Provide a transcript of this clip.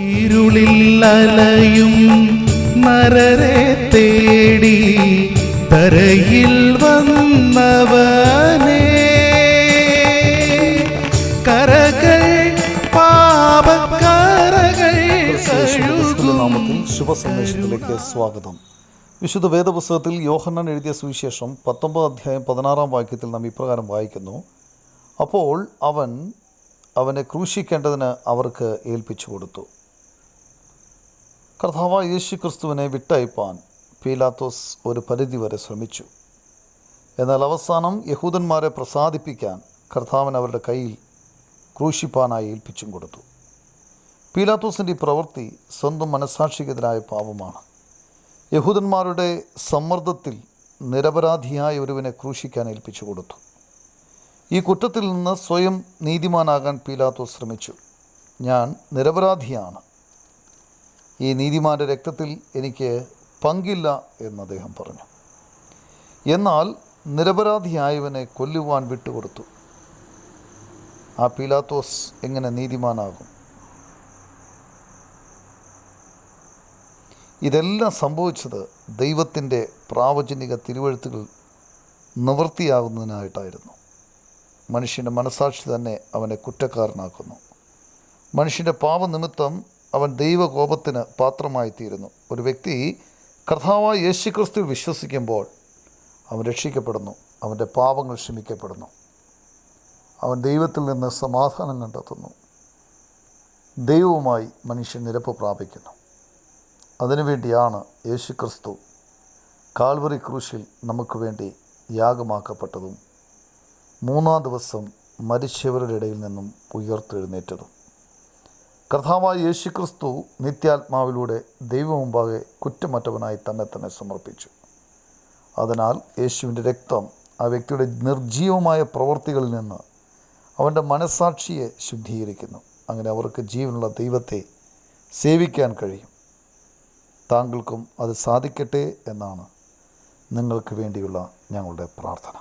ഇരുളിൽ അലയും നരരെ തേടി തരയിൽ വന്നവനേ, കരകൾ പാപക്കരകൾ നാമത്തിൽ ശുഭസന്ദേശത്തിലേക്ക് സ്വാഗതം. വിശുദ്ധ വേദപുസ്തകത്തിൽ യോഹന്നാൻ എഴുതിയ സുവിശേഷം 19 അധ്യായം 16 വാക്യത്തിൽ നാം ഇപ്രകാരം വായിക്കുന്നു: അപ്പോൾ അവനെ ക്രൂശിക്കേണ്ടതിന് അവർക്ക് ഏൽപ്പിച്ചു കൊടുത്തു. കർത്താവായ യേശു ക്രിസ്തുവിനെ വിട്ടയപ്പാൻ പീലാത്തോസ് ഒരു പരിധിവരെ ശ്രമിച്ചു. എന്നാൽ അവസാനം യഹൂദന്മാരെ പ്രസാദിപ്പിക്കാൻ കർത്താവിന് അവരുടെ കയ്യിൽ ക്രൂശിപ്പാനായി ഏൽപ്പിച്ചും കൊടുത്തു. പീലാത്തോസിൻ്റെ ഈ പ്രവൃത്തി സ്വന്തം മനസ്സാക്ഷിക്കെതിരായ പാപമാണ്. യഹൂദന്മാരുടെ സമ്മർദ്ദത്തിൽ നിരപരാധിയായ ഒരുവനെ ക്രൂശിക്കാൻ ഏൽപ്പിച്ചു കൊടുത്തു. ഈ കുറ്റത്തിൽ നിന്ന് സ്വയം നീതിമാനാകാൻ പീലാത്തോസ് ശ്രമിച്ചു. ഞാൻ നിരപരാധിയാണ്, ഈ നീതിമാൻ്റെ രക്തത്തിൽ എനിക്ക് പങ്കില്ല എന്ന് അദ്ദേഹം പറഞ്ഞു. എന്നാൽ നിരപരാധിയായവനെ കൊല്ലുവാൻ വിട്ടുകൊടുത്തു. ആ പീലാത്തോസ് എങ്ങനെ നീതിമാനാകും? ഇതെല്ലാം സംഭവിച്ചത് ദൈവത്തിൻ്റെ പ്രാവചനിക തിരുവെഴുത്തുകൾ നിവൃത്തിയാകുന്നതിനായിട്ടായിരുന്നു. മനുഷ്യൻ്റെ മനസ്സാക്ഷി തന്നെ അവനെ കുറ്റക്കാരനാക്കുന്നു. മനുഷ്യൻ്റെ പാപനിമിത്തം അവൻ ദൈവകോപത്തിന് പാത്രമായിത്തീരുന്നു. ഒരു വ്യക്തി കർത്താവായ യേശുക്രിസ്തുവിൽ വിശ്വസിക്കുമ്പോൾ അവൻ രക്ഷിക്കപ്പെടുന്നു, അവൻ്റെ പാപങ്ങൾ ക്ഷമിക്കപ്പെടുന്നു, അവൻ ദൈവത്തിൽ നിന്ന് സമാധാനം കണ്ടെത്തുന്നു, ദൈവവുമായി മനുഷ്യൻ നിരപ്പ് പ്രാപിക്കുന്നു. അതിനുവേണ്ടിയാണ് യേശുക്രിസ്തു കാൽവറി ക്രൂശിൽ നമുക്ക് വേണ്ടി യാഗമാക്കപ്പെട്ടതും 3-ാം ദിവസം മരിച്ചവരുടെ ഇടയിൽ നിന്നും ഉയർത്തെഴുന്നേറ്റതും. കർത്താവായ യേശുക്രിസ്തു നിത്യാത്മാവിലൂടെ ദൈവമുമ്പാകെ കുറ്റമറ്റവനായി തന്നെ സമർപ്പിച്ചു. അതിനാൽ യേശുവിൻ്റെ രക്തം ആ വ്യക്തിയുടെ നിർജ്ജീവമായ പ്രവൃത്തികളിൽ നിന്ന് അവൻ്റെ മനസ്സാക്ഷിയെ ശുദ്ധീകരിക്കുന്നു. അങ്ങനെ അവർക്ക് ജീവനുള്ള ദൈവത്തെ സേവിക്കാൻ കഴിയും. താങ്കൾക്കും അത് സാധിക്കട്ടെ എന്നാണ് നിങ്ങൾക്ക് വേണ്ടിയുള്ള ഞങ്ങളുടെ പ്രാർത്ഥന.